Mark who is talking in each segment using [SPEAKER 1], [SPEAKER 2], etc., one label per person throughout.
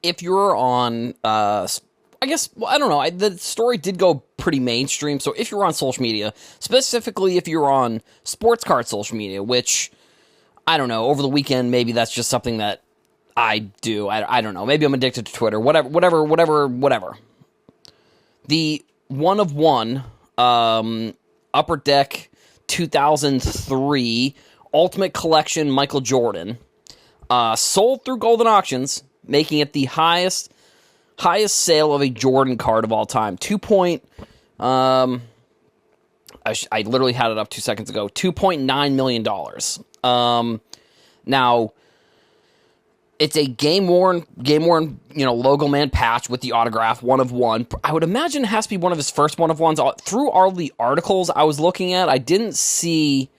[SPEAKER 1] if you're on, I guess, well, I don't know, the story did go pretty mainstream, so if you're on social media, specifically if you're on sports card social media, which, I don't know, over the weekend, maybe that's just something that I do. I don't know. Maybe I'm addicted to Twitter. Whatever. The one of one Upper Deck 2003 Ultimate Collection Michael Jordan sold through Golden Auctions, making it the highest sale of a Jordan card of all time. I literally had it up 2 seconds ago. $2.9 million. Now, it's a game worn, logo man patch with the autograph, one of one. I would imagine it has to be one of his first one of ones. Through all the articles I was looking at, it didn't say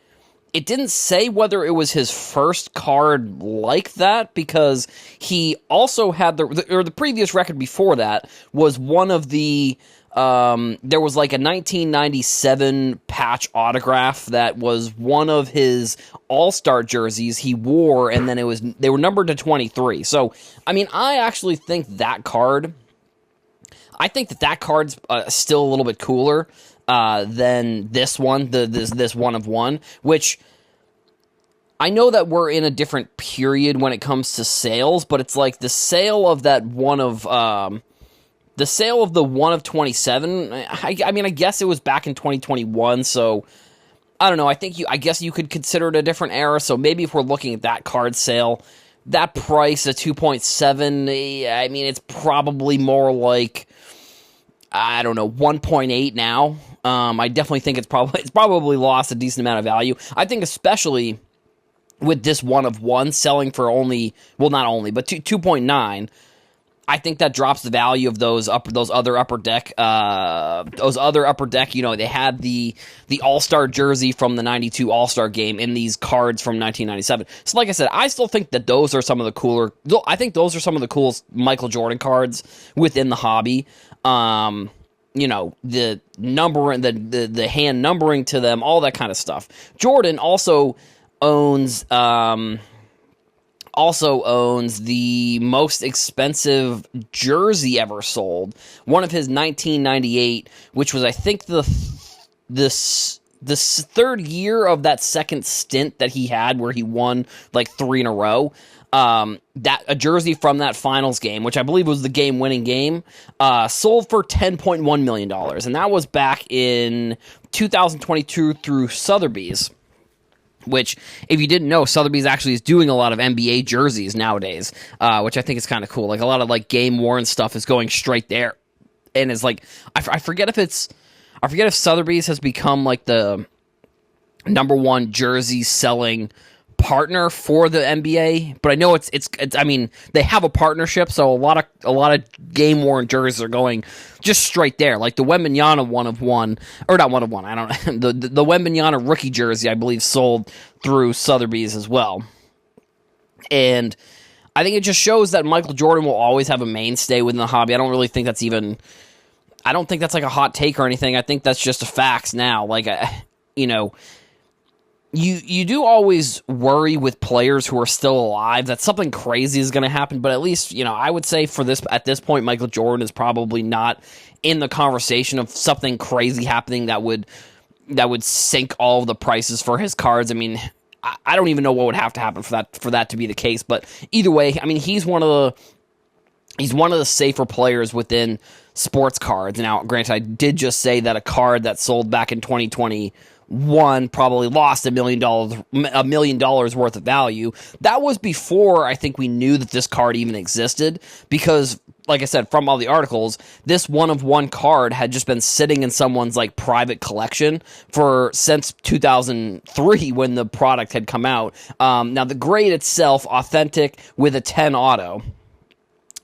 [SPEAKER 1] whether it was his first card like that, because he also had the previous record before that was one of the, there was like a 1997 patch autograph that was one of his All-Star jerseys he wore, and then they were numbered to 23. So, I mean, I actually think that card's still a little bit cooler than this one, this one of one, which I know that we're in a different period when it comes to sales, but it's like the sale of that one of the sale of the one of 27, I mean, I guess it was back in 2021, so I don't know. I guess you could consider it a different era, so maybe if we're looking at that card sale, that price at 2.7, I mean, it's probably more like, I don't know, 1.8 now. I definitely think it's probably lost a decent amount of value. I think especially with this one of one selling for only, well, not only, but 2.9, I think that drops the value of those other upper deck. They had the All-Star jersey from the 92 All-Star game in these cards from 1997. So like I said, I still think that those are some of the cooler, I think those are some of the coolest Michael Jordan cards within the hobby. The number, the hand numbering to them, all that kind of stuff. Jordan also owns the most expensive jersey ever sold, one of his 1998, which was, I think, the third year of that second stint that he had where he won like 3 in a row. That a jersey from that finals game, which I believe was the game-winning game, sold for $10.1 million, and that was back in 2022 through Sotheby's. Which, if you didn't know, Sotheby's actually is doing a lot of NBA jerseys nowadays, which I think is kind of cool. Like, a lot of, like, game-worn stuff is going straight there. And it's like, I forget if Sotheby's has become, like, the number one jersey selling partner for the NBA, but I know it's I mean, they have a partnership, so a lot of game-worn jerseys are going just straight there. Like the Wembanyama one of one, or not one of one, I don't know. The Wembanyama rookie jersey, I believe, sold through Sotheby's as well. And I think it just shows that Michael Jordan will always have a mainstay within the hobby. I don't think that's like a hot take or anything. I think that's just a fact now. Like, You do always worry with players who are still alive that something crazy is going to happen, but at least, I would say at this point, Michael Jordan is probably not in the conversation of something crazy happening that would sink all of the prices for his cards. I mean, I don't even know what would have to happen for that to be the case, but either way, I mean, he's one of the safer players within sports cards. Now, granted, I did just say that a card that sold back in 2021 probably lost $1 million worth of value. That was before I think we knew that this card even existed, because, like I said, from all the articles, this one of one card had just been sitting in someone's like private collection since 2003 when the product had come out. Now the grade itself, authentic with a 10 auto.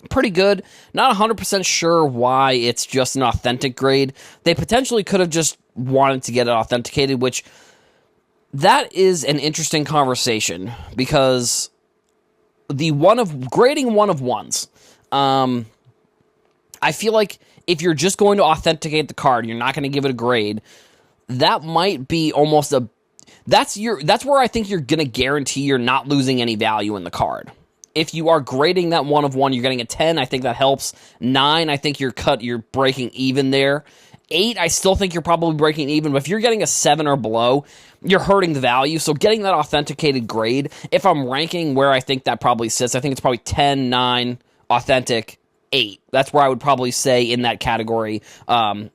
[SPEAKER 1] Pretty good. Not 100% sure why it's just an authentic grade. They potentially could have just wanted to get it authenticated, which that is an interesting conversation, because grading one of ones, I feel like if you're just going to authenticate the card, you're not going to give it a grade. That might be that's where I think you're going to guarantee you're not losing any value in the card. If you are grading that 1 of 1, you're getting a 10. I think that helps. 9, I think you're breaking even there. 8, I still think you're probably breaking even, but if you're getting a 7 or below, you're hurting the value. So getting that authenticated grade, if I'm ranking where I think that probably sits, I think it's probably 10, 9, authentic, 8. That's where I would probably say in that category,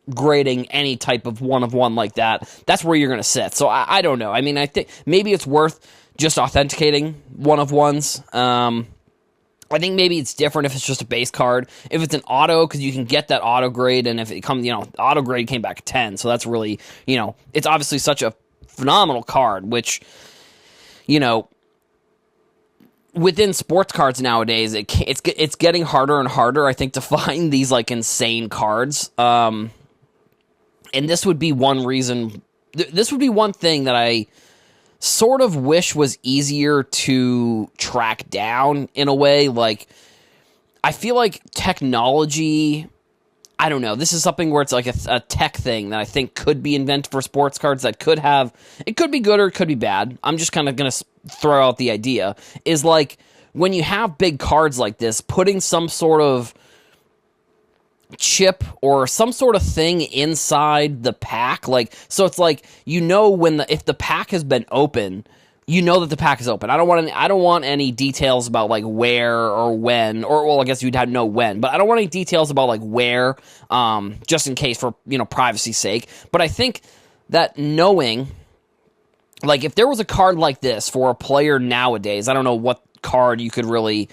[SPEAKER 1] grading any type of 1 of 1 like that. That's where you're going to sit. So I don't know. I mean, I think maybe it's worth just authenticating 1 of 1s. I think maybe it's different if it's just a base card. If it's an auto, because you can get that auto grade, and if it comes, auto grade came back 10, so that's really, it's obviously such a phenomenal card, which, within sports cards nowadays, it's getting harder and harder, I think, to find these, like, insane cards. And this would be one reason, this would be one thing that I sort of wish was easier to track down in a way. Like, I feel like technology, I don't know, this is something where it's like a tech thing that I think could be invented for sports cards that it could be good or it could be bad. I'm just kind of going to throw out the idea, is like, when you have big cards like this, putting some sort of chip or some sort of thing inside the pack, like, so it's like, if the pack has been open, that the pack is open. I don't want any details about, like, where or when, or, well, I guess you'd have to know when, but I don't want any details about, like, where, just in case for, privacy's sake. But I think that knowing, like, if there was a card like this for a player nowadays, I don't know what card you could really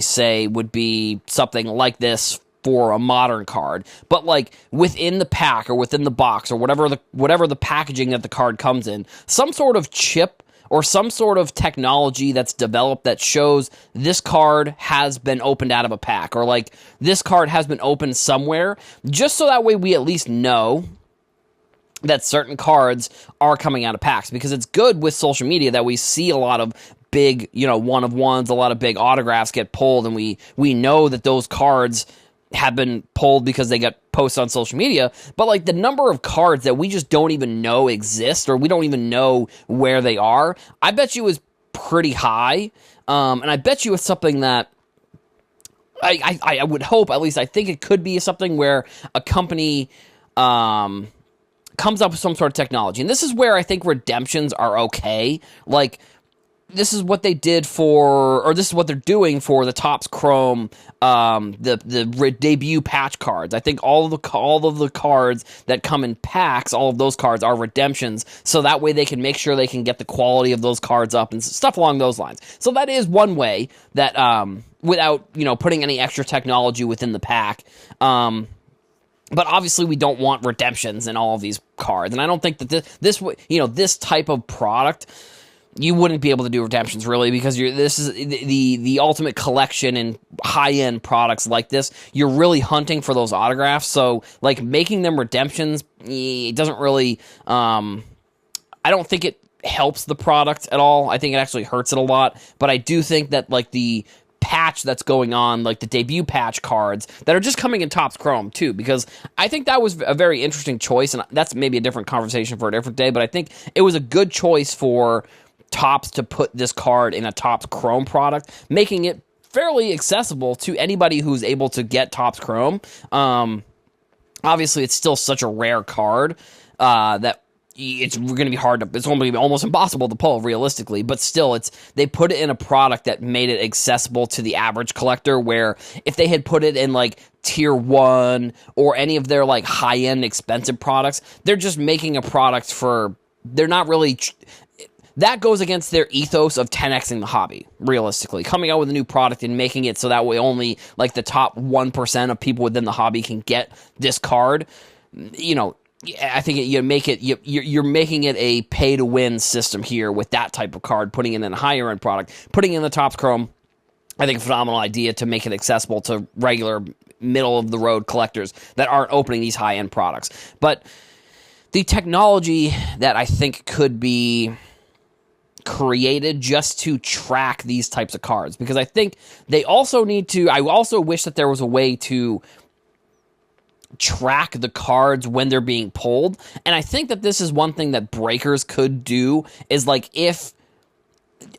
[SPEAKER 1] say would be something like this for a modern card, but, like, within the pack or within the box or whatever the packaging that the card comes in, some sort of chip or some sort of technology that's developed that shows this card has been opened out of a pack, or, like, this card has been opened somewhere, just so that way we at least know that certain cards are coming out of packs. Because it's good with social media that we see a lot of big, 1 of 1s, a lot of big autographs get pulled, and we know that those cards have been pulled because they got posted on social media. But, like, the number of cards that we just don't even know exist, or we don't even know where they are, I bet you is pretty high. And I bet you it's something that I would hope, at least I think it could be something where a company comes up with some sort of technology. And this is where I think redemptions are okay. Like, this is what they did this is what they're doing for the Topps Chrome, the debut patch cards. I think all of the cards that come in packs, all of those cards are redemptions, so that way they can make sure they can get the quality of those cards up and stuff along those lines. So that is one way that, without, putting any extra technology within the pack, but obviously we don't want redemptions in all of these cards, and I don't think that this type of product, you wouldn't be able to do redemptions, really, because this is the ultimate collection in high-end products like this. You're really hunting for those autographs, so, like, making them redemptions, it doesn't really, I don't think it helps the product at all. I think it actually hurts it a lot, but I do think that, like, the patch that's going on, like the debut patch cards that are just coming in Topps Chrome too, because I think that was a very interesting choice, and that's maybe a different conversation for a different day, but I think it was a good choice for Topps to put this card in a Topps Chrome product, making it fairly accessible to anybody who's able to get Topps Chrome. Obviously, it's still such a rare card that it's going to be it's going to be almost impossible to pull realistically, but still, they put it in a product that made it accessible to the average collector, where if they had put it in, like, tier 1 or any of their, like, high-end expensive products, they're just making a product they're not really, that goes against their ethos of 10xing the hobby, realistically. Coming out with a new product and making it so that way only, like, the top 1% of people within the hobby can get this card, I think you're making it a pay-to-win system here with that type of card, putting it in a higher-end product. Putting in the Topps Chrome, I think a phenomenal idea to make it accessible to regular middle-of-the-road collectors that aren't opening these high-end products. But the technology that I think could be created just to track these types of cards, because I think they also I also wish that there was a way to track the cards when they're being pulled. And I think that this is one thing that breakers could do, is, like, if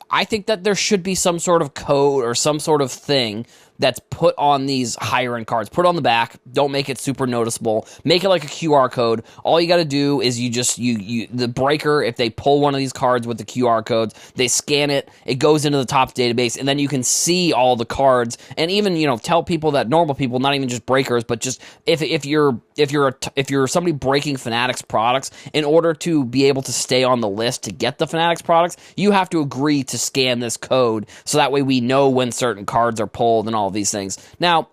[SPEAKER 1] I think that there should be some sort of code or some sort of thing that's put on these higher end cards. Put it on the back. Don't make it super noticeable. Make it like a QR code. All you got to do is the breaker, if they pull one of these cards with the QR codes, they scan it, it goes into the top database, and then you can see all the cards, and even, tell people that normal people, not even just breakers, but just if you're somebody breaking Fanatics products, in order to be able to stay on the list to get the Fanatics products, you have to agree to scan this code, so that way we know when certain cards are pulled and all these things. Now,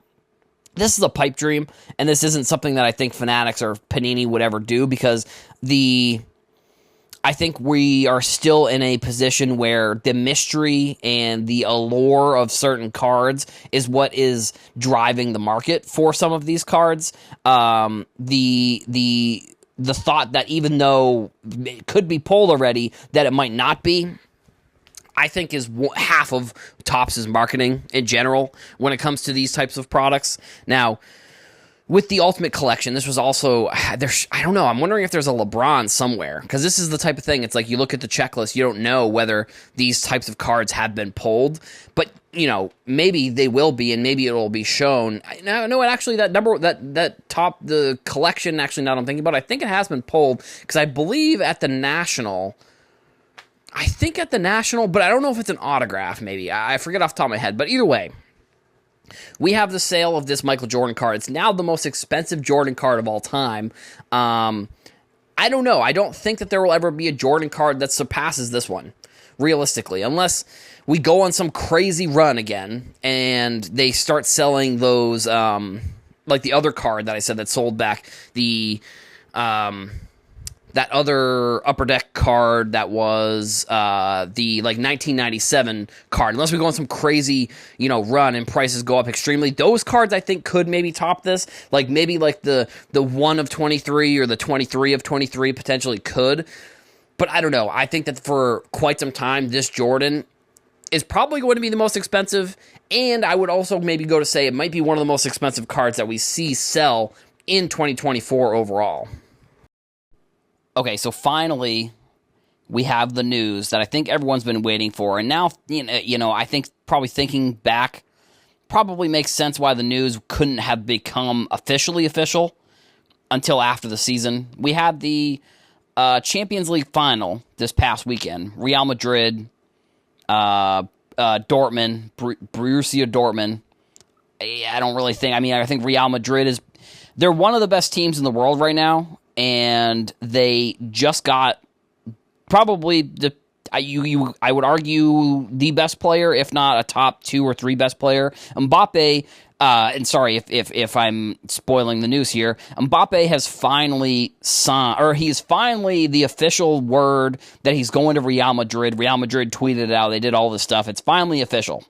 [SPEAKER 1] this is a pipe dream, and this isn't something that I think Fanatics or Panini would ever do, because I think we are still in a position where the mystery and the allure of certain cards is what is driving the market for some of these cards. The thought that even though it could be pulled already, that it might not be, I think is half of Topps' marketing in general when it comes to these types of products. Now, with the Ultimate Collection, this was also, I don't know, I'm wondering if there's a LeBron somewhere, because this is the type of thing, it's like you look at the checklist, you don't know whether these types of cards have been pulled, but, maybe they will be, and maybe it'll be shown. No, actually, the collection, actually, now that I'm thinking about it, I think it has been pulled, because I believe at the National, but I don't know if it's an autograph, maybe. I forget off the top of my head. But either way, we have the sale of this Michael Jordan card. It's now the most expensive Jordan card of all time. I don't know. I don't think that there will ever be a Jordan card that surpasses this one, realistically. Unless we go on some crazy run again, and they start selling those, like the other card that I said that sold back, that other Upper Deck card that was the 1997 card. Unless we go on some crazy, run and prices go up extremely. Those cards I think could maybe top this. Maybe the 1 of 23 or the 23 of 23 potentially could. But I don't know. I think that for quite some time, this Jordan is probably going to be the most expensive. And I would also maybe go to say it might be one of the most expensive cards that we see sell in 2024 overall. Okay, so finally, we have the news that I think everyone's been waiting for. And now, I think probably thinking back, probably makes sense why the news couldn't have become officially official until after the season. We had the Champions League final this past weekend. Real Madrid, Dortmund, Borussia Dortmund. I think Real Madrid they're one of the best teams in the world right now. And they just got probably I would argue the best player, if not a top 2 or 3 best player. Mbappe, and sorry if I'm spoiling the news here, Mbappe has finally signed, or he's finally the official word that he's going to Real Madrid. Real Madrid tweeted it out. They did all this stuff. It's finally official,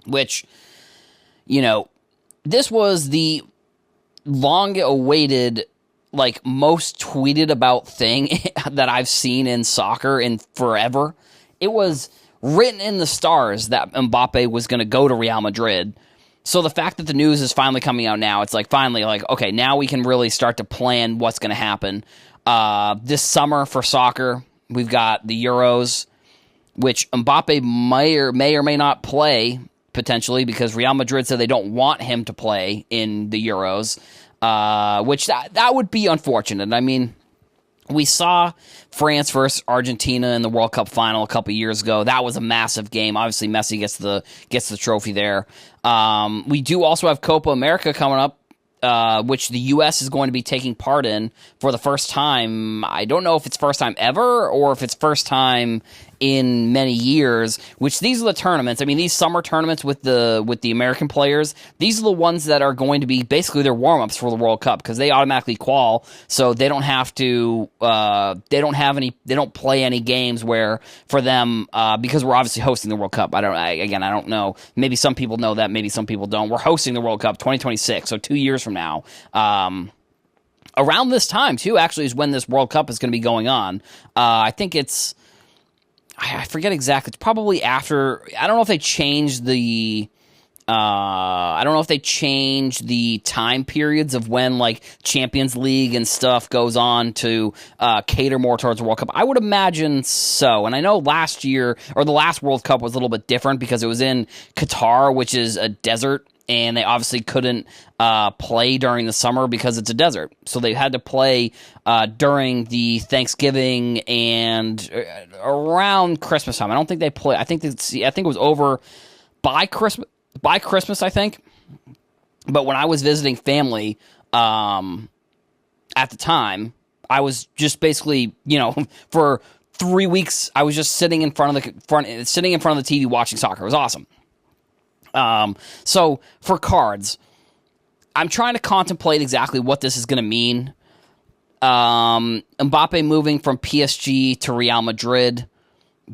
[SPEAKER 1] which, this was the long-awaited, most tweeted about thing that I've seen in soccer in forever. It was written in the stars that Mbappe was going to go to Real Madrid. So the fact that the news is finally coming out now, it's finally okay, now we can really start to plan what's going to happen. This summer for soccer, we've got the Euros, which Mbappe may or may not play, potentially, because Real Madrid said they don't want him to play in the Euros. Which that would be unfortunate. I mean, we saw France versus Argentina in the World Cup final a couple years ago. That was a massive game. Obviously, Messi gets the trophy there. We do also have Copa America coming up, which the U.S. is going to be taking part in for the first time. I don't know if it's first time ever or if it's first time in many years, which these are the tournaments. I mean, these summer tournaments with the American players, these are the ones that are going to be basically their warm-ups for the World Cup, because they automatically qual, so they don't have to, they don't play any games where, for them, because we're obviously hosting the World Cup. I don't know. Maybe some people know that, maybe some people don't. We're hosting the World Cup 2026, so 2 years from now. Around this time, too, actually, is when this World Cup is going to be going on. I think I forget exactly. It's probably after. I don't know if they changed the I don't know if they changed the time periods of when like Champions League and stuff goes on to cater more towards the World Cup. I would imagine so. And I know last year, or the last World Cup was a little bit different because it was in Qatar, which is a desert, and they obviously couldn't play during the summer because it's a desert. So they had to play during the Thanksgiving and around Christmas time. I don't think they play. I think it was over by Christmas. By Christmas, I think. But when I was visiting family at the time, I was just basically, for 3 weeks, I was just sitting in front of the TV watching soccer. It was awesome. So for cards, I'm trying to contemplate exactly what this is going to mean. Mbappe moving from PSG to Real Madrid,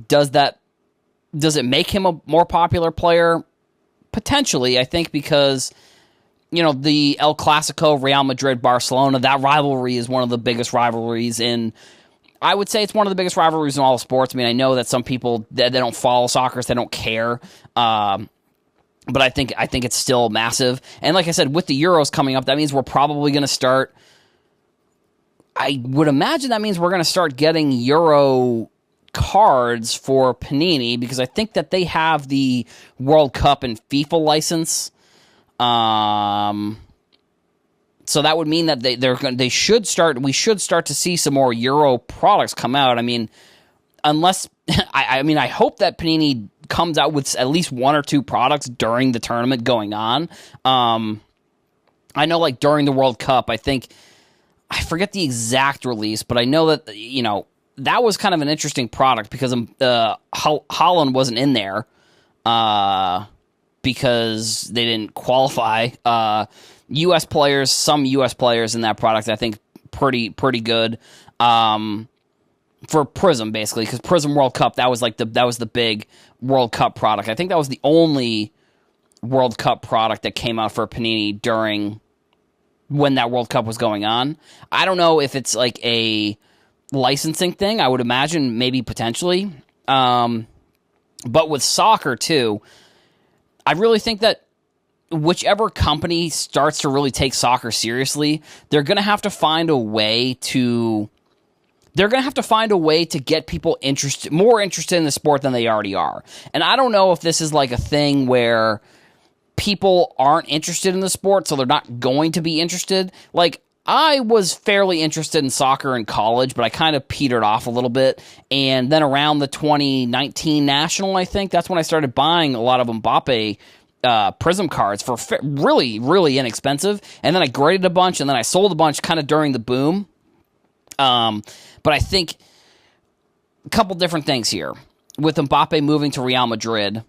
[SPEAKER 1] does it make him a more popular player? Potentially, I think, because, the El Clasico, Real Madrid, Barcelona, that rivalry is one of the biggest rivalries I would say it's one of the biggest rivalries in all of sports. I mean, I know that some people, they don't follow soccer, so they don't care, but I think it's still massive. And like I said, with the Euros coming up, that means we're probably going to start, I would imagine that means we're going to start getting Euro cards for Panini, because I think that they have the World Cup and FIFA license. So that would mean that we should start to see some more Euro products come out. I mean, unless I hope that Panini comes out with at least one or two products during the tournament going on. I know, like, during the World Cup, I forget the exact release, but I know that, that was kind of an interesting product because Holland wasn't in there because they didn't qualify. U.S. players, some U.S. players in that product, I think pretty good for Prism, basically, because Prism World Cup, that was the big World Cup product. I think that was the only World Cup product that came out for Panini during when that World Cup was going on. I don't know if it's like a licensing thing. I would imagine maybe potentially. But with soccer too, I really think that whichever company starts to really take soccer seriously, they're going to have to find a way to get people more interested in the sport than they already are. And I don't know if this is like a thing where people aren't interested in the sport, so they're not going to be interested. Like, I was fairly interested in soccer in college, but I kind of petered off a little bit. And then around the 2019 National, I think, that's when I started buying a lot of Mbappe Prism cards for really, really inexpensive. And then I graded a bunch, and then I sold a bunch kind of during the boom. But I think a couple different things here. With Mbappe moving to Real Madrid,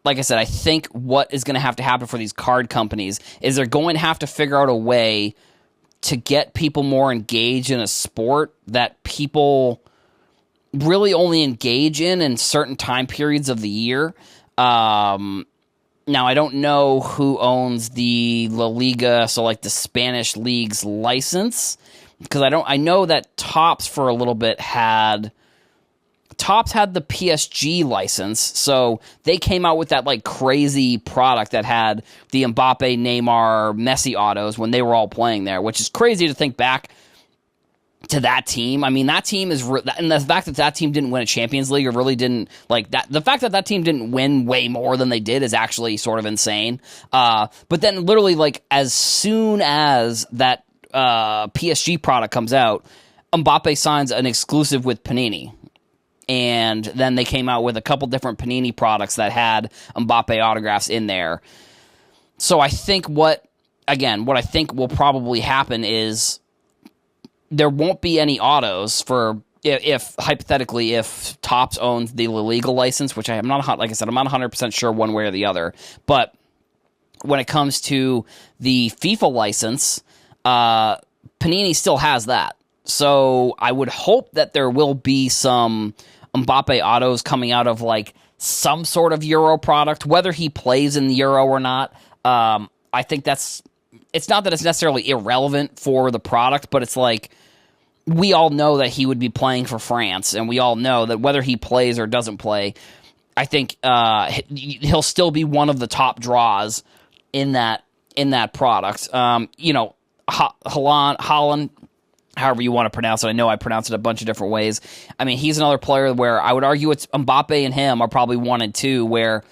[SPEAKER 1] like I said, I think what is going to have to happen for these card companies is they're going to have to figure out a way to get people more engaged in a sport that people really only engage in certain time periods of the year. Now, I don't know who owns the La Liga, so like the Spanish league's license, because I know that Topps for a little bit had the PSG license, so they came out with that like crazy product that had the Mbappe, Neymar, Messi autos when they were all playing there, which is crazy to think back to that team. I mean, that team is, and the fact that team didn't win a Champions League or really didn't like that. The fact that team didn't win way more than they did is actually sort of insane. But then literally, like, as soon as that PSG product comes out, Mbappe signs an exclusive with Panini. And then they came out with a couple different Panini products that had Mbappe autographs in there. So I think what I think will probably happen is there won't be any autos for if hypothetically Topps owns the La Liga license, which I'm not, like I said, I'm not 100% sure one way or the other. But when it comes to the FIFA license, Panini still has that. So I would hope that there will be some Mbappe autos coming out of like some sort of Euro product, whether he plays in the Euro or not. I think it's not that it's necessarily irrelevant for the product, but it's like we all know that he would be playing for France, and we all know that whether he plays or doesn't play, I think he'll still be one of the top draws in that product. Holland, however you want to pronounce it. I know I pronounce it a bunch of different ways. I mean, he's another player where I would argue it's Mbappe and him are probably 1 and 2, where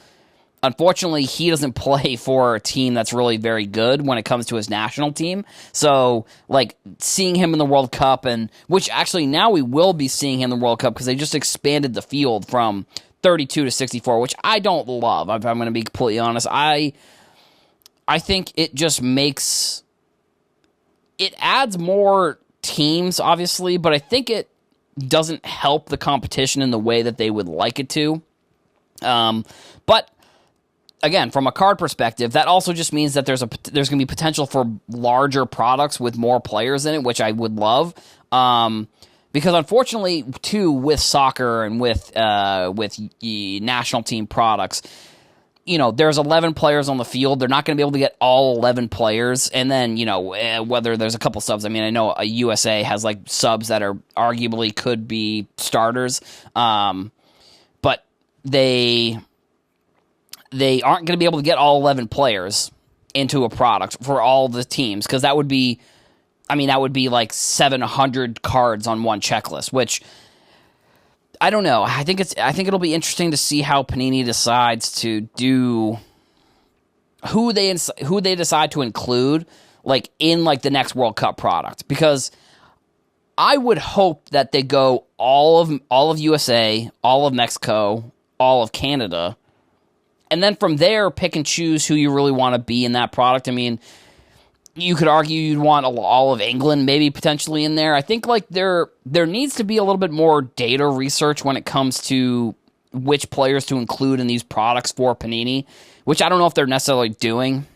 [SPEAKER 1] unfortunately he doesn't play for a team that's really very good when it comes to his national team. So, like, seeing him in the World Cup, and which actually now we will be seeing him in the World Cup because they just expanded the field from 32 to 64, which I don't love. If I'm going to be completely honest, I think it just it adds more teams, obviously, but I think it doesn't help the competition in the way that they would like it to. But again, from a card perspective, that also just means that there's going to be potential for larger products with more players in it, which I would love. Because unfortunately, too, with soccer and with national team products, there's 11 players on the field. They're not going to be able to get all 11 players. And then, whether there's a couple subs. I mean, I know a USA has like subs that are arguably could be starters. But they aren't going to be able to get all 11 players into a product for all the teams, because that would be like 700 cards on one checklist, which I don't know. I think it'll be interesting to see how Panini decides to do who they decide to include like in like the next World Cup product, because I would hope that they go all of USA, all of Mexico, all of Canada, and then from there pick and choose who you really want to be in that product. I mean, you could argue you'd want all of England maybe potentially in there. I think like there needs to be a little bit more data research when it comes to which players to include in these products for Panini, which I don't know if they're necessarily doing.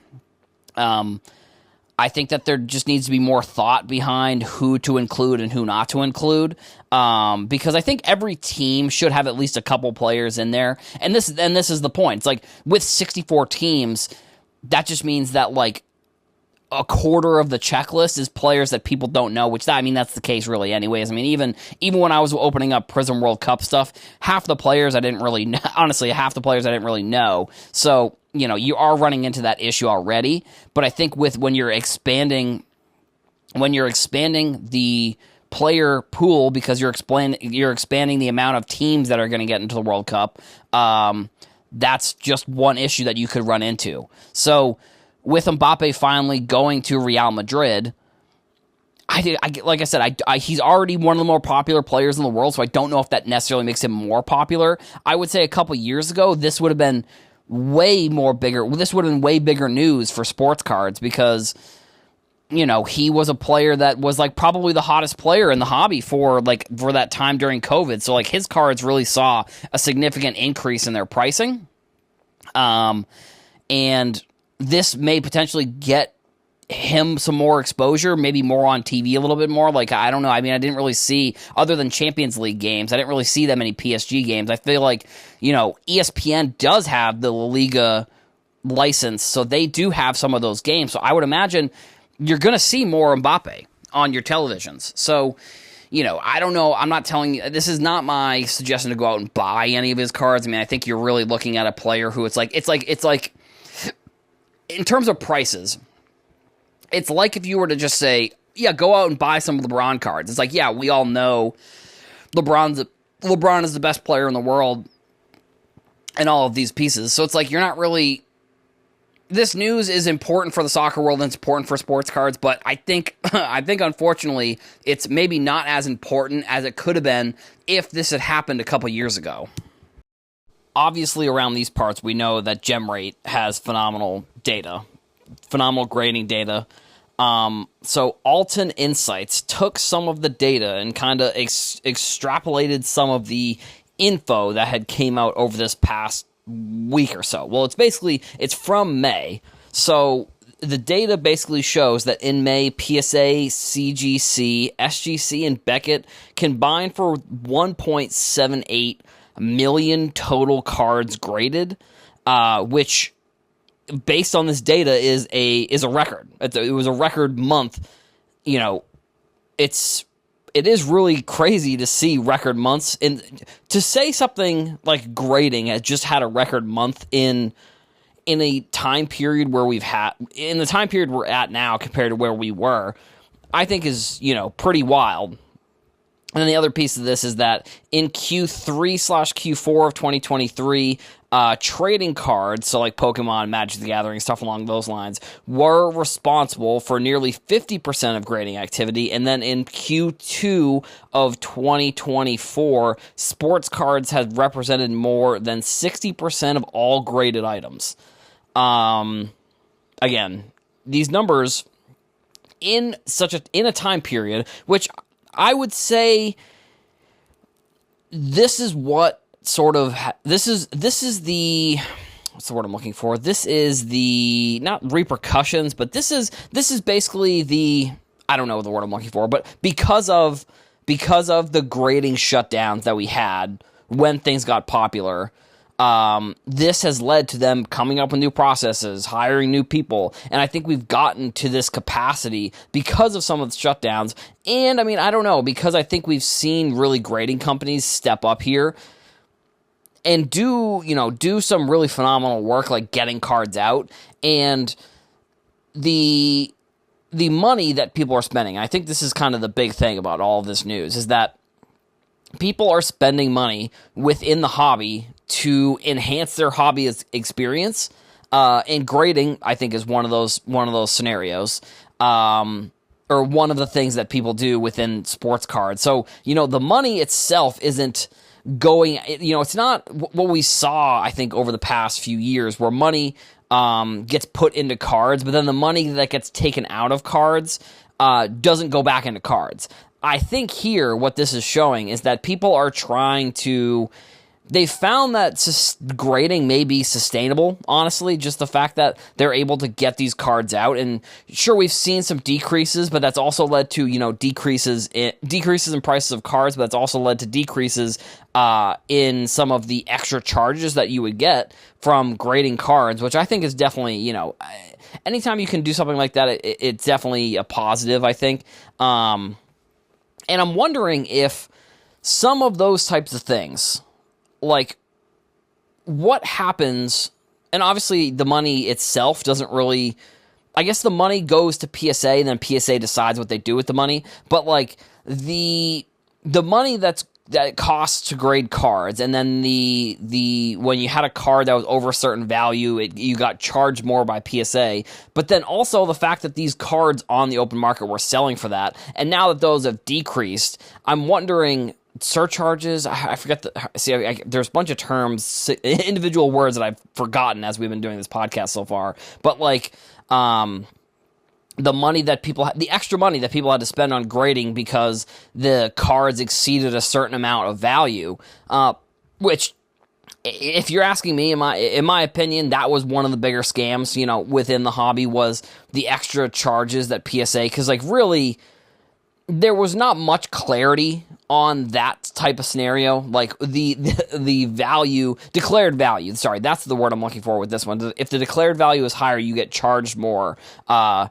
[SPEAKER 1] I think that there just needs to be more thought behind who to include and who not to include, because I think every team should have at least a couple players in there. And this is the point. It's like with 64 teams, that just means that like a quarter of the checklist is players that people don't know, which that's the case really anyways. I mean, even when I was opening up Prism World Cup stuff, half the players I didn't really know, honestly, So, you are running into that issue already. But I think when you're expanding the player pool, because you're expanding the amount of teams that are going to get into the World Cup, that's just one issue that you could run into. So with Mbappe finally going to Real Madrid, like I said, he's already one of the more popular players in the world, so I don't know if that necessarily makes him more popular. I would say a couple years ago, this would have been way bigger news for sports cards, because he was a player that was like probably the hottest player in the hobby for that time during COVID. So like his cards really saw a significant increase in their pricing. And this may potentially get him some more exposure, maybe more on TV a little bit more. Like, I don't know. I mean, I didn't really see, other than Champions League games, I didn't really see that many PSG games. I feel like, ESPN does have the La Liga license, so they do have some of those games. So I would imagine you're going to see more Mbappe on your televisions. So, I don't know. I'm not telling you, this is not my suggestion to go out and buy any of his cards. I mean, I think you're really looking at a player who it's like, in terms of prices, it's like if you were to just say, yeah, go out and buy some LeBron cards. It's like, yeah, we all know LeBron is the best player in the world and all of these pieces. So it's like you're not really... This news is important for the soccer world and it's important for sports cards, but I think unfortunately it's maybe not as important as it could have been if this had happened a couple years ago. Obviously, around these parts, we know that GemRate has phenomenal grading data. So Alton Insights took some of the data and kind of extrapolated some of the info that had came out over this past week or so. Well, it's from May. So the data basically shows that in May, PSA, CGC, SGC, and Beckett combined for 1.78 million total cards graded, which, based on this data, is a record. It was a record month. It's it is really crazy to see record months, and to say something like grading has just had a record month in a time period where in the time period we're at now compared to where we were, I think is, pretty wild. And then the other piece of this is that in Q3/Q4 of 2023, trading cards, so like Pokemon, Magic the Gathering, stuff along those lines, were responsible for nearly 50% of grading activity. And then in Q2 of 2024, sports cards had represented more than 60% of all graded items. Again, these numbers in a time period, which I would say this is what sort of this is the what's the word I'm looking for? This is the not repercussions, but this is basically the I don't know the word I'm looking for, but because of the grading shutdowns that we had when things got popular. This has led to them coming up with new processes, hiring new people, and I think we've gotten to this capacity because of some of the shutdowns, and I don't know, because I think we've seen really grading companies step up here and do some really phenomenal work, like getting cards out, and the money that people are spending. I think this is kind of the big thing about all of this news, is that people are spending money within the hobby to enhance their hobby experience, and grading, I think, is one of those scenarios, or one of the things that people do within sports cards. So, the money itself isn't going, it's not what we saw, I think, over the past few years, where money gets put into cards, but then the money that gets taken out of cards doesn't go back into cards. I think here what this is showing is that people are trying to... They found that grading may be sustainable, honestly, just the fact that they're able to get these cards out. And sure, we've seen some decreases, but that's also led to, decreases in prices of cards, but that's also led to decreases in some of the extra charges that you would get from grading cards, which I think is definitely, anytime you can do something like that, it's definitely a positive, I think. And I'm wondering if some of those types of things... like, what happens, and obviously the money itself doesn't really, I guess the money goes to PSA, and then PSA decides what they do with the money, but, like, the money that it costs to grade cards, and then the when you had a card that was over a certain value, you got charged more by PSA, but then also the fact that these cards on the open market were selling for that, and now that those have decreased, I'm wondering... surcharges, I forget there's a bunch of terms, individual words that I've forgotten as we've been doing this podcast so far, but like the money that the extra money that people had to spend on grading because the cards exceeded a certain amount of value, which, if you're asking me, in my opinion, that was one of the bigger scams, within the hobby, was the extra charges that PSA, because like really there was not much clarity on that type of scenario, like the declared value. Sorry, that's the word I'm looking for with this one. If the declared value is higher, you get charged more. I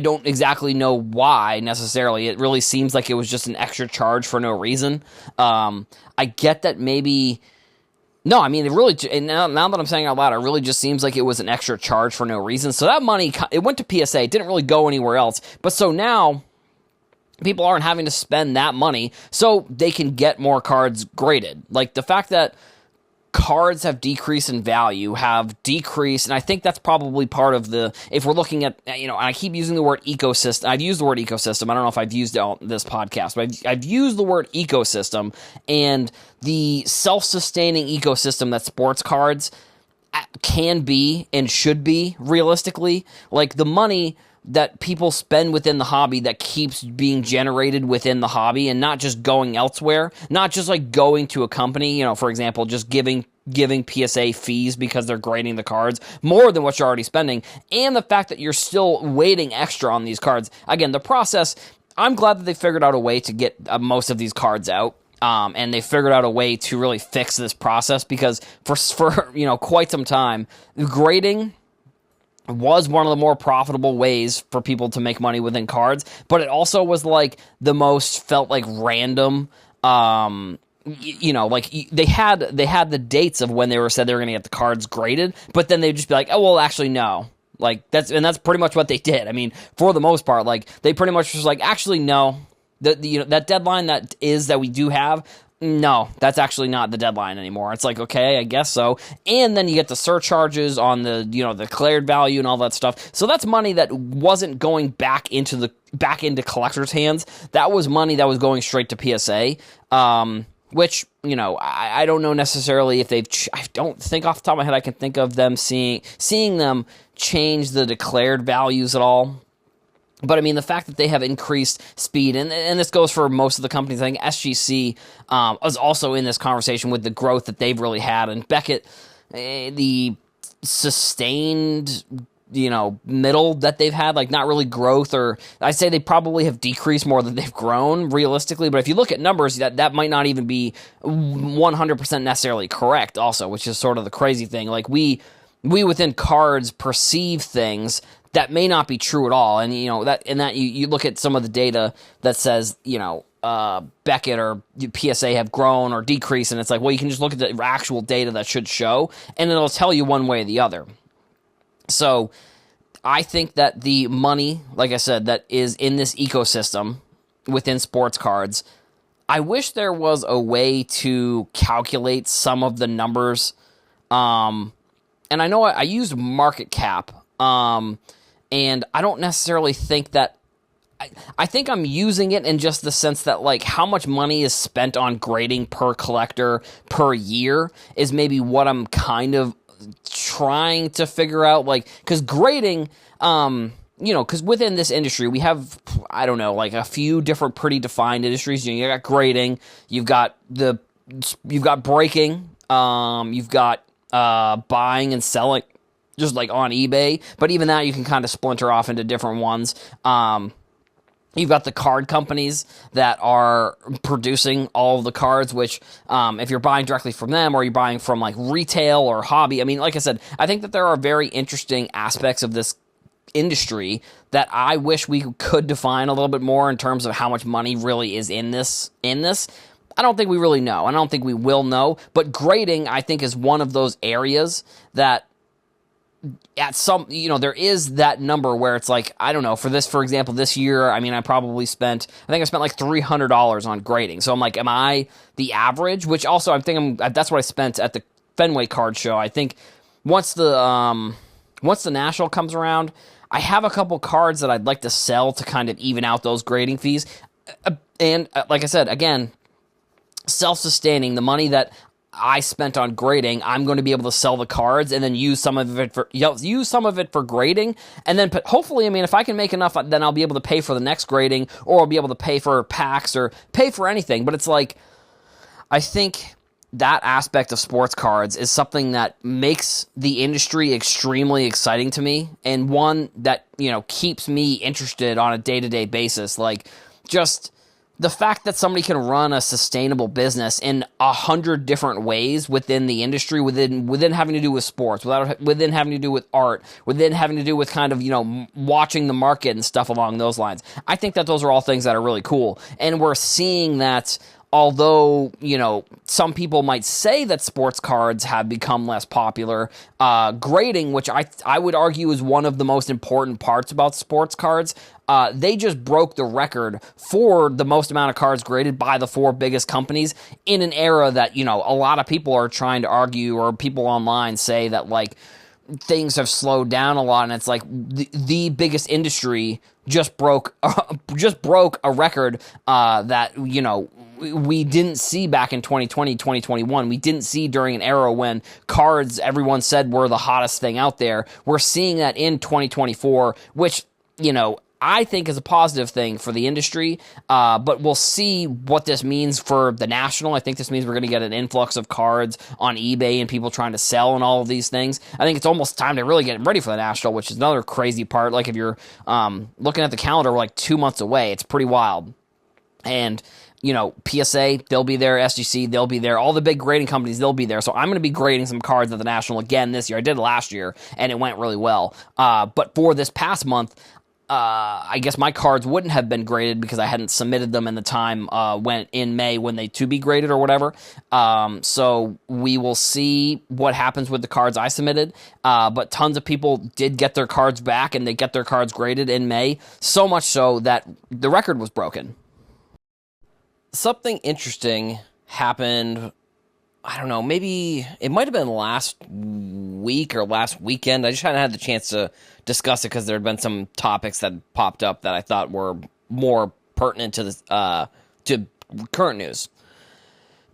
[SPEAKER 1] don't exactly know why necessarily. It really seems like it was just an extra charge for no reason. I get that maybe. No, it really, and now that I'm saying it out loud, it really just seems like it was an extra charge for no reason. So that money, it went to PSA. It didn't really go anywhere else. But so now, people aren't having to spend that money so they can get more cards graded. Like, the fact that cards have decreased in value, have decreased, and I think that's probably part of if we're looking at, and I keep using the word ecosystem. I've used the word ecosystem. I don't know if I've used it on this podcast, but I've used the word ecosystem, and the self-sustaining ecosystem that sports cards can be and should be, realistically. Like, the money that people spend within the hobby that keeps being generated within the hobby and not just going elsewhere, not just like going to a company, for example, just giving PSA fees because they're grading the cards more than what you're already spending, and the fact that you're still waiting extra on these cards. Again, the process, I'm glad that they figured out a way to get most of these cards out. And they figured out a way to really fix this process, because for quite some time, grading was one of the more profitable ways for people to make money within cards, but it also was like the most felt like random. Like they had the dates of when they were said they were going to get the cards graded, but then they'd just be like, oh well, actually no. Like that's pretty much what they did. I mean, for the most part, like they pretty much was like, actually no. That deadline that we do have, no, that's actually not the deadline anymore. It's like, okay, I guess so. And then you get the surcharges on the declared value and all that stuff. So that's money that wasn't going back into collectors' hands. That was money that was going straight to PSA. Which, I don't know necessarily if I don't think off the top of my head I can think of them seeing them change the declared values at all. But I mean, the fact that they have increased speed, and this goes for most of the companies. I think SGC was also in this conversation with the growth that they've really had, and Beckett, the sustained, middle that they've had, like not really growth, or I'd say they probably have decreased more than they've grown realistically. But if you look at numbers, that might not even be 100% necessarily correct also, which is sort of the crazy thing. Like we within cards perceive things that may not be true at all. And, you look at some of the data that says, Beckett or PSA have grown or decreased, and it's like, well, you can just look at the actual data that should show, and it'll tell you one way or the other. So I think that the money, like I said, that is in this ecosystem within sports cards, I wish there was a way to calculate some of the numbers. And I know I used market cap, and I don't necessarily think that, I think I'm using it in just the sense that, like, how much money is spent on grading per collector per year is maybe what I'm kind of trying to figure out, like, because grading, because within this industry, we have, I don't know, like a few different pretty defined industries. You got grading, you've got breaking, you've got buying and selling, just like on eBay, but even that you can kind of splinter off into different ones. You've got the card companies that are producing all of the cards, which if you're buying directly from them or you're buying from like retail or hobby, I mean, like I said, I think that there are very interesting aspects of this industry that I wish we could define a little bit more in terms of how much money really is in this. I don't think we really know. I don't think we will know, but grading, I think, is one of those areas that at some, there is that number where it's like, I don't know, for example, this year, I mean, I spent like $300 on grading. So I'm like, am I the average? Which also, that's what I spent at the Fenway card show. I think once the National comes around, I have a couple cards that I'd like to sell to kind of even out those grading fees. And like I said, again, self-sustaining, the money that I spent on grading, I'm going to be able to sell the cards and then use some of it for grading, and then hopefully, I mean, if I can make enough, then I'll be able to pay for the next grading, or I'll be able to pay for packs or pay for anything. But it's like, I think that aspect of sports cards is something that makes the industry extremely exciting to me, and one that, keeps me interested on a day-to-day basis. Like, just the fact that somebody can run a sustainable business in 100 different ways within the industry, within having to do with sports, within having to do with art, within having to do with kind of, watching the market and stuff along those lines. I think that those are all things that are really cool. And we're seeing that, although, some people might say that sports cards have become less popular, grading, which I would argue is one of the most important parts about sports cards, they just broke the record for the most amount of cards graded by the 4 biggest companies in an era that, a lot of people are trying to argue, or people online say that, like, things have slowed down a lot, and it's like the biggest industry just broke a record that, we didn't see back in 2020, 2021. We didn't see during an era when cards, everyone said, were the hottest thing out there. We're seeing that in 2024, which, I think is a positive thing for the industry, but we'll see what this means for the National. I think this means we're going to get an influx of cards on eBay and people trying to sell and all of these things. I think it's almost time to really get ready for the National, which is another crazy part. Like, if you're looking at the calendar, we're like 2 months away. It's pretty wild. And PSA, they'll be there. SGC, they'll be there. All the big grading companies, they'll be there. So I'm going to be grading some cards at the National again this year. I did it last year, and it went really well. But for this past month, I guess my cards wouldn't have been graded because I hadn't submitted them in the time when in May when they to be graded or whatever. So we will see what happens with the cards I submitted. But tons of people did get their cards back, and they get their cards graded in May. So much so that the record was broken. Something interesting happened. I don't know, maybe it might have been last week or last weekend. I just hadn't had the chance to discuss it because there had been some topics that popped up that I thought were more pertinent to to current news.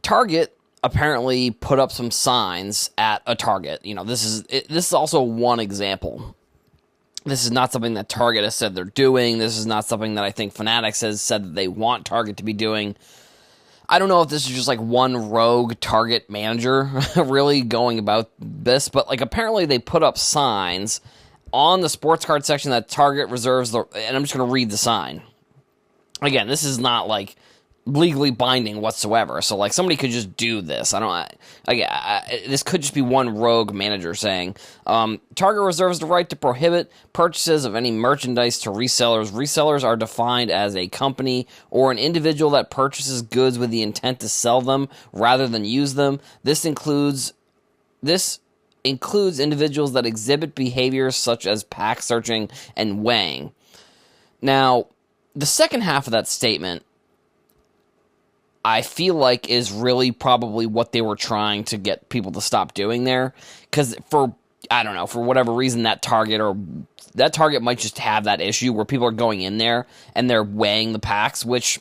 [SPEAKER 1] Target apparently put up some signs at a Target. This is also one example. This is not something that Target has said they're doing. This is not something that I think Fanatics has said that they want Target to be doing. I don't know if this is just like one rogue Target manager really going about this, but apparently they put up signs on the sports card section that Target reserves and I'm just going to read the sign. Again, this is not legally binding whatsoever. So somebody could just do this. This could just be one rogue manager saying, Target reserves the right to prohibit purchases of any merchandise to resellers. Resellers are defined as a company or an individual that purchases goods with the intent to sell them rather than use them. This includes individuals that exhibit behaviors such as pack searching and weighing. Now, the second half of that statement I feel like is really probably what they were trying to get people to stop doing there. Because for whatever reason, that Target might just have that issue where people are going in there and they're weighing the packs, which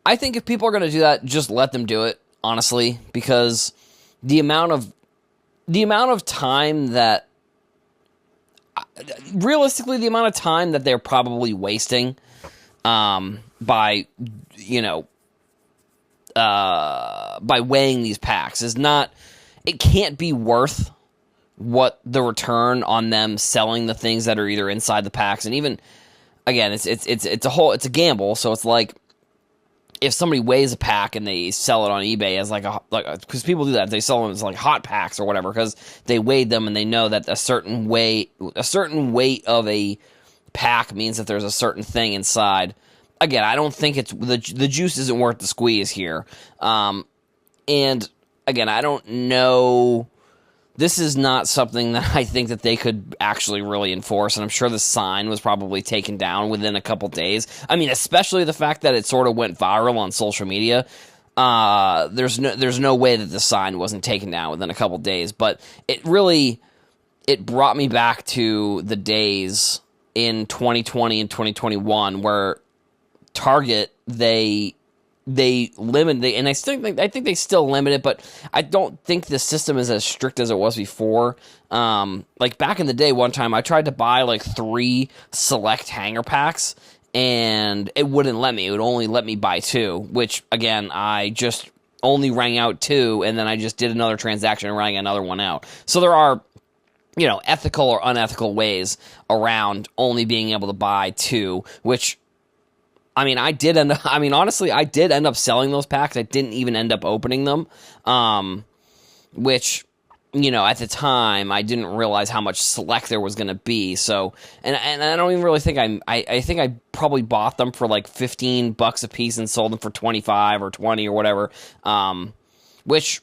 [SPEAKER 1] I think if people are going to do that, just let them do it, honestly, because the amount of time that they're probably wasting by weighing these packs it can't be worth what the return on them selling the things that are either inside the packs. And even again, it's a gamble. So it's like if somebody weighs a pack and they sell it on eBay as because people do that, they sell them as hot packs or whatever because they weighed them and they know that a certain weight of a pack means that there's a certain thing inside. Again, I don't think it's the juice isn't worth the squeeze here. And again, I don't know. This is not something that I think that they could actually really enforce, and I'm sure the sign was probably taken down within a couple days. I mean, especially the fact that it sort of went viral on social media. There's no way that the sign wasn't taken down within a couple days, but it brought me back to the days in 2020 and 2021 where Target they limit and I think they still limit it, but I don't think the system is as strict as it was before. Back in the day, one time I tried to buy 3 select hanger packs and it wouldn't let me. It would only let me buy 2, which again I just only rang out 2, and then I just did another transaction and rang another one out. So there are ethical or unethical ways around only being able to buy 2, which honestly, I did end up selling those packs. I didn't even end up opening them, which, at the time, I didn't realize how much select there was going to be. So, and I don't even really think I think I probably bought them for $15 a piece and sold them for 25 or 20 or whatever. Which,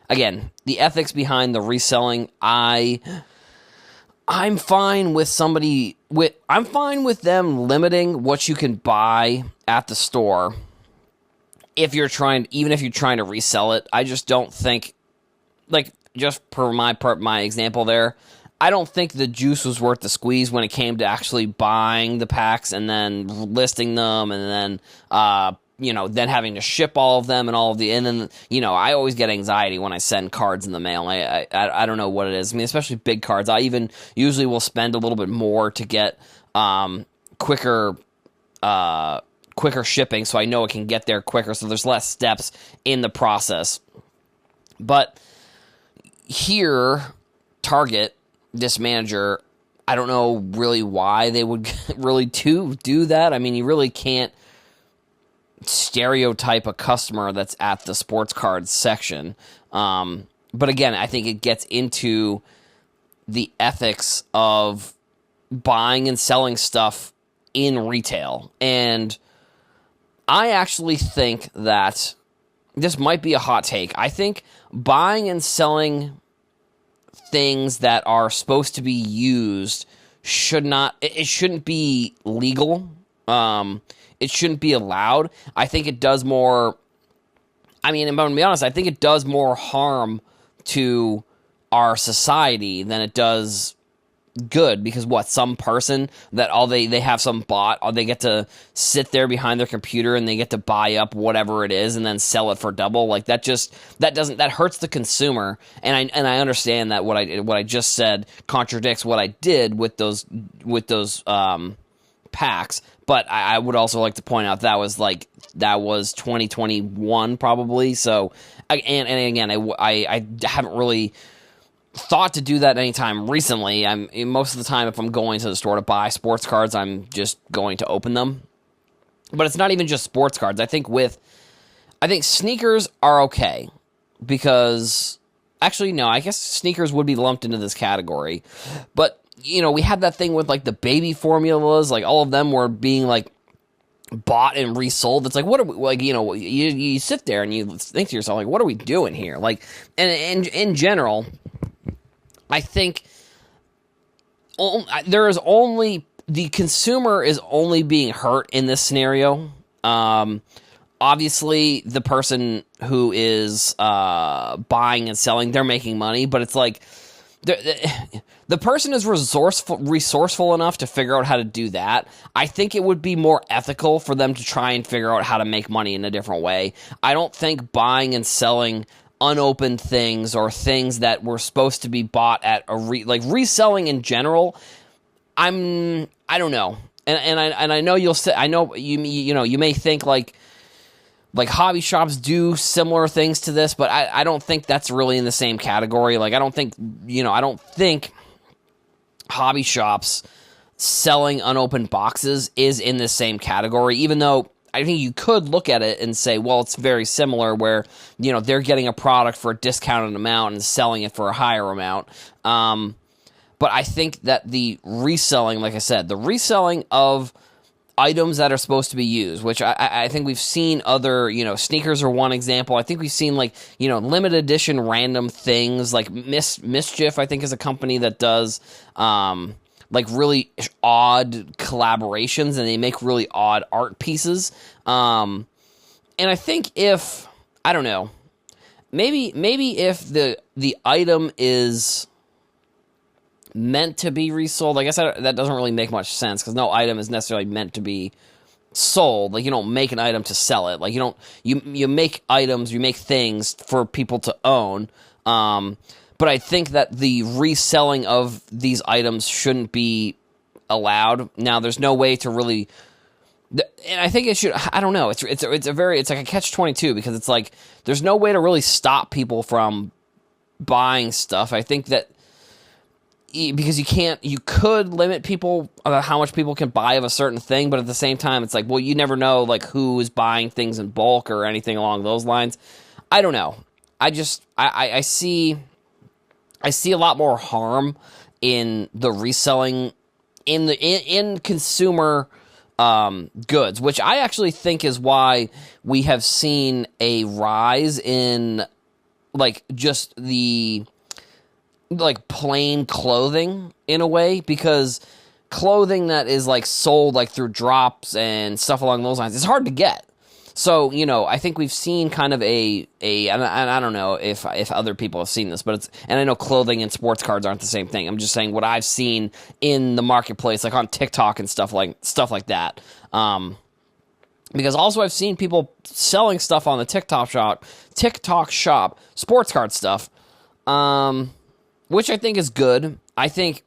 [SPEAKER 1] again, the ethics behind the reselling, I'm fine with I'm fine with them limiting what you can buy at the store even if you're trying to resell it. I just don't think, just per my example there, I don't think the juice was worth the squeeze when it came to actually buying the packs and then listing them and then then having to ship all of them and then I always get anxiety when I send cards in the mail. I don't know what it is. I mean, especially big cards. I even usually will spend a little bit more to get quicker shipping, so I know it can get there quicker. So there's less steps in the process. But here, Target, this manager, I don't know really why they would really do that. I mean, you really can't. stereotype a customer that's at the sports cards section. But again, I think it gets into the ethics of buying and selling stuff in retail. And I actually think that this might be a hot take. I think buying and selling things that are supposed to be used shouldn't be legal. It shouldn't be allowed. I think it does more, I mean, I'm going to be honest, I think it does more harm to our society than it does good, because some person that they have some bot, or they get to sit there behind their computer and they get to buy up whatever it is and then sell it for double. Like that hurts the consumer. And I understand that what I just said contradicts what I did with those packs, but I would also like to point out that was 2021 probably. So and again, I haven't really thought to do that anytime recently. Most of the time, if I'm going to the store to buy sports cards, I'm just going to open them. But it's not even just sports cards. I think sneakers are okay, because actually no, I guess sneakers would be lumped into this category. But we had that thing with the baby formulas, all of them were being bought and resold. It's what are we, you sit there and you think to yourself, what are we doing here? And in general, I think the consumer is only being hurt in this scenario. Obviously, the person who is buying and selling, they're making money, but it's the person is resourceful enough to figure out how to do that. I think it would be more ethical for them to try and figure out how to make money in a different way. I don't think buying and selling unopened things or things that were supposed to be bought at reselling in general, I don't know. And I know you'll say, I know you may think hobby shops do similar things to this, but I don't think that's really in the same category. I don't think hobby shops selling unopened boxes is in the same category, even though I think you could look at it and say, well, it's very similar, where they're getting a product for a discounted amount and selling it for a higher amount. But I think that the reselling, like I said, the reselling of items that are supposed to be used, which I think we've seen other, sneakers are one example. I think we've seen limited edition random things, Mischief, I think, is a company that does really odd collaborations, and they make really odd art pieces. And I think I don't know, maybe if the item is meant to be resold, I guess that doesn't really make much sense, because no item is necessarily meant to be sold. You don't make an item to sell it. You make items, you make things for people to own. But I think that the reselling of these items shouldn't be allowed. Now, there's no way to really, and I think it should. I don't know. It's like a catch-22, because it's there's no way to really stop people from buying stuff. I think that because you could limit people about how much people can buy of a certain thing, but at the same time, it's well, you never know who is buying things in bulk or anything along those lines. I don't know. I see a lot more harm in the reselling in consumer goods, which I actually think is why we have seen a rise in just the plain clothing in a way, because clothing that is sold through drops and stuff along those lines, it's hard to get. So, I think we've seen kind of and I don't know if other people have seen this, but and I know clothing and sports cards aren't the same thing. I'm just saying what I've seen in the marketplace, on TikTok and stuff like that. Because also I've seen people selling stuff on the TikTok shop, sports card stuff, which I think is good. I think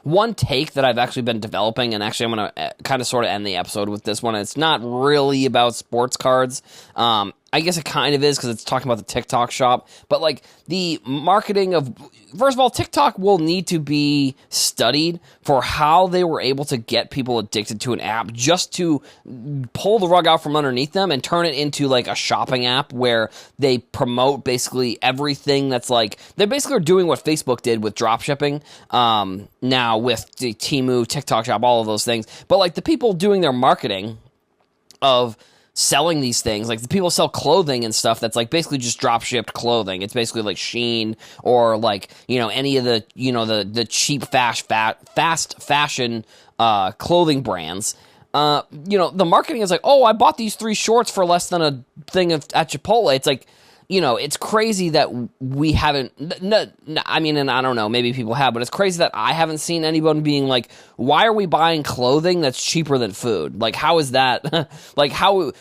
[SPEAKER 1] one take that I've actually been developing, and actually I'm going to kind of sort of end the episode with this one, it's not really about sports cards. I guess it kind of is because it's talking about the TikTok shop, but like the marketing of, first of all, TikTok will need to be studied for how they were able to get people addicted to an app just to pull the rug out from underneath them and turn it into like a shopping app where they promote basically everything that's like, they basically are doing what Facebook did with dropshipping, now with the Temu, TikTok shop, all of those things. But like the people doing their marketing of selling these things, like the people sell clothing and stuff that's like basically just drop shipped clothing. It's basically like Shein or like, any of the, the cheap fast fashion clothing brands. The marketing is like, oh, I bought these 3 shorts for less than a thing at Chipotle. It's like, it's crazy that we haven't, I mean, and I don't know, maybe people have, but it's crazy that I haven't seen anyone being like, why are we buying clothing that's cheaper than food? Like, how is that, like,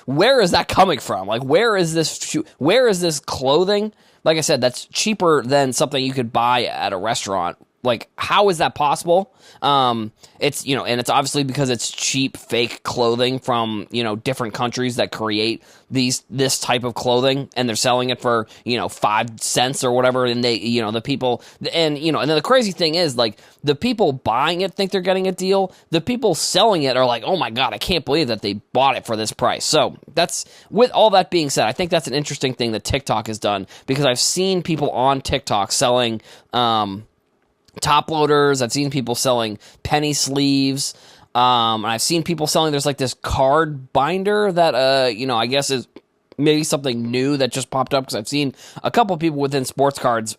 [SPEAKER 1] where is that coming from? Like, where is this clothing, like I said, that's cheaper than something you could buy at a restaurant? Like, how is that possible? It's, and it's obviously because it's cheap, fake clothing from, different countries that create this type of clothing, and they're selling it for, 5 cents or whatever, and they, the people, and then the crazy thing is, like, the people buying it think they're getting a deal. The people selling it are like, oh my God, I can't believe that they bought it for this price. So that's, with all that being said, I think that's an interesting thing that TikTok has done, because I've seen people on TikTok selling, top loaders. I've seen people selling penny sleeves. And I've seen people selling, there's like this card binder that, I guess is maybe something new that just popped up, because I've seen a couple people within sports cards,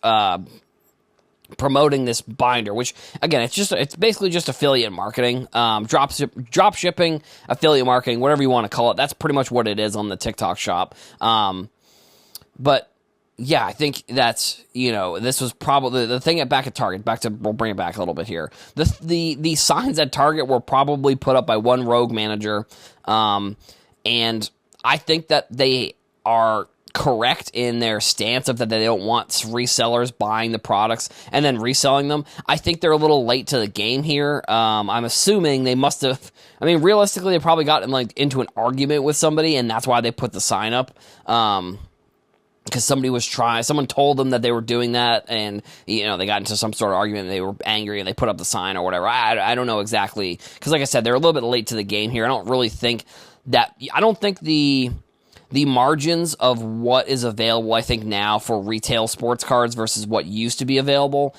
[SPEAKER 1] promoting this binder, which again, it's basically just affiliate marketing, drop shipping, affiliate marketing, whatever you want to call it. That's pretty much what it is on the TikTok shop. But yeah, I think that's, this was probably the thing back at Target. We'll bring it back a little bit here. The signs at Target were probably put up by one rogue manager. And I think that they are correct in their stance of that they don't want resellers buying the products and then reselling them. I think they're a little late to the game here. I'm assuming they must have, realistically, they probably gotten like into an argument with somebody, and that's why they put the sign up. Because someone told them that they were doing that, and, they got into some sort of argument, and they were angry, and they put up the sign or whatever. I don't know exactly, because like I said, they're a little bit late to the game here. I don't think the margins of what is available, I think now for retail sports cards versus what used to be available,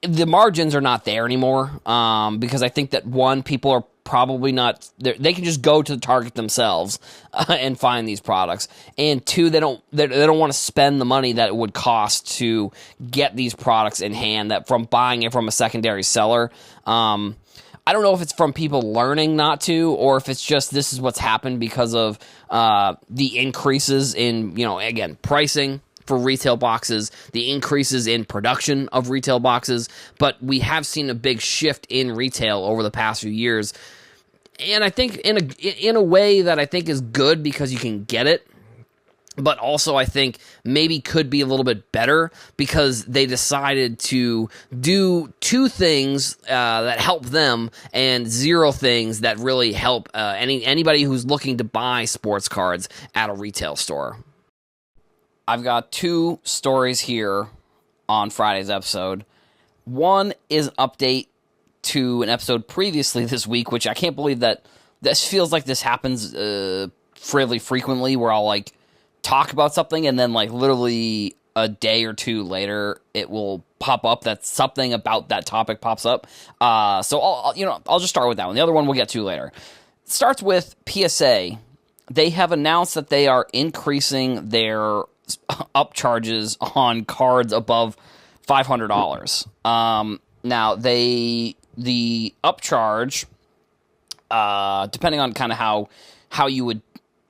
[SPEAKER 1] the margins are not there anymore, because I think that, one, people are probably not, they can just go to the Target themselves and find these products, and 2, they don't want to spend the money that it would cost to get these products in hand, that from buying it from a secondary seller. I don't know if it's from people learning not to, or if it's just this is what's happened because of the increases in, again, pricing for retail boxes, the increases in production of retail boxes, but we have seen a big shift in retail over the past few years, and I think in a way that I think is good, because you can get it, but also I think maybe could be a little bit better, because they decided to do 2 things that help them, and 0 things that really help anybody who's looking to buy sports cards at a retail store. I've got 2 stories here on Friday's episode. One is an update to an episode previously this week, which I can't believe that this feels like this happens fairly frequently, where I'll like talk about something and then like literally a day or 2 later it will pop up that something about that topic pops up. So I'll just start with that one. The other one we'll get to later. It starts with PSA. They have announced that they are increasing their upcharges on cards above $500. Now the upcharge, depending on kind of how you would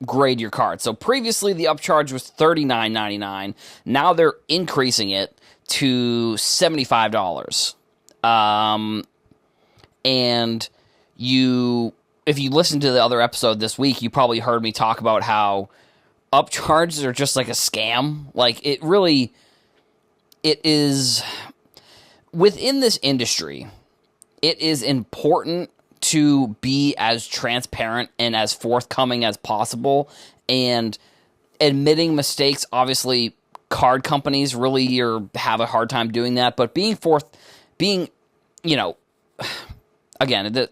[SPEAKER 1] grade your card. So previously the upcharge was $39.99. Now they're increasing it to $75. And if you listen to the other episode this week, you probably heard me talk about how upcharges are just like a scam. Like it is within this industry. It is important to be as transparent and as forthcoming as possible. And admitting mistakes, obviously card companies really have a hard time doing that, but being, again,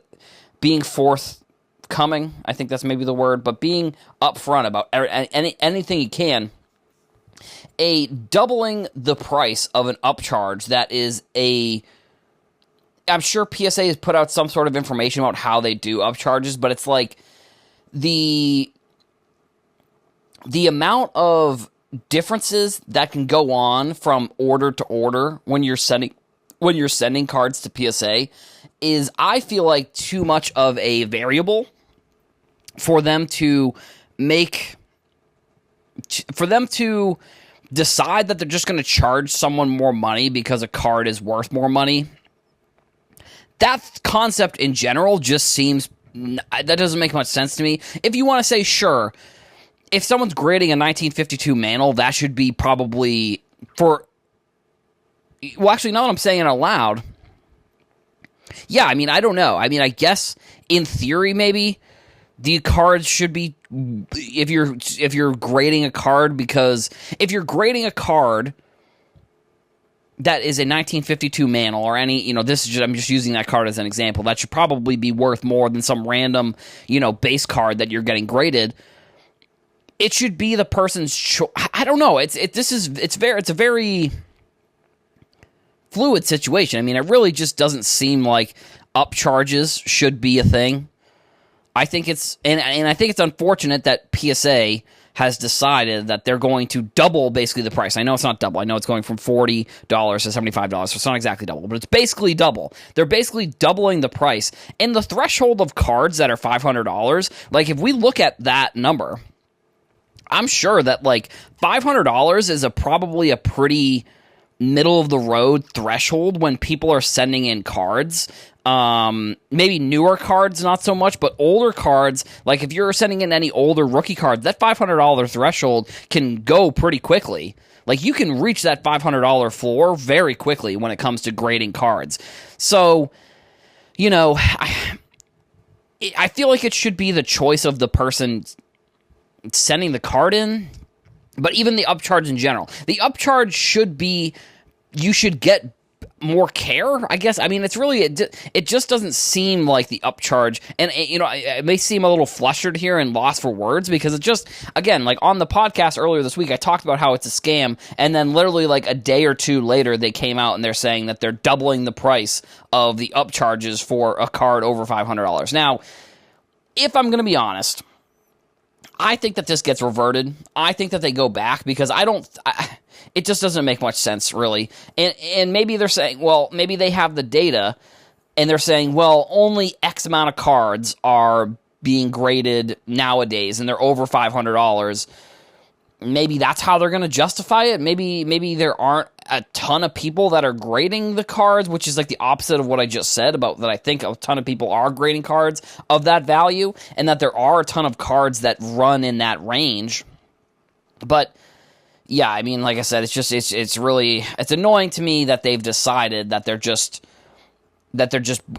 [SPEAKER 1] being forthcoming, I think that's maybe the word, but being upfront about anything you can, doubling the price of an upcharge that is I'm sure PSA has put out some sort of information about how they do upcharges, but it's like the amount of differences that can go on from order to order when you're sending cards to PSA is, I feel like, too much of a variable for them to decide that they're just going to charge someone more money because a card is worth more money. That concept in general just seems, that doesn't make much sense to me. If you want to say, sure, if someone's grading a 1952 Mantle, that should be probably well, actually, now that I'm saying it out loud, yeah, I mean, I don't know. I mean, I guess in theory, maybe the cards should be, if you're grading a card, because if you're grading a card that is a 1952 Mantle or any, I'm just using that card as an example, that should probably be worth more than some random, base card that you're getting graded. It should be the person's choice. I don't know. It's a very fluid situation. I mean, it really just doesn't seem like upcharges should be a thing. I think it's unfortunate that PSA has decided that they're going to double basically the price. I know it's not double. I know it's going from $40 to $75, so it's not exactly double, but it's basically double. They're basically doubling the price. And the threshold of cards that are $500, like if we look at that number, I'm sure that like $500 is probably a pretty middle of the road threshold when people are sending in cards. Maybe newer cards, not so much, but older cards, like if you're sending in any older rookie cards, that $500 threshold can go pretty quickly. Like you can reach that $500 floor very quickly when it comes to grading cards. So, I feel like it should be the choice of the person sending the card in, but even the upcharge in general. The upcharge should be, you should get more care, I guess. I mean, it's really, it just doesn't seem like the upcharge, and it may seem a little flustered here and lost for words, because it just, again, like on the podcast earlier this week, I talked about how it's a scam, and then literally like a day or two later, they came out and they're saying that they're doubling the price of the upcharges for a card over $500. Now, if I'm going to be honest, I think that this gets reverted. I think that they go back, because it just doesn't make much sense, really. And maybe they're saying, well, maybe they have the data, and they're saying, well, only X amount of cards are being graded nowadays, and they're over $500. Maybe that's how they're going to justify it. Maybe there aren't a ton of people that are grading the cards, which is like the opposite of what I just said about that. I think a ton of people are grading cards of that value, and that there are a ton of cards that run in that range. But yeah, I mean, like I said, it's really annoying to me that they've decided that they're just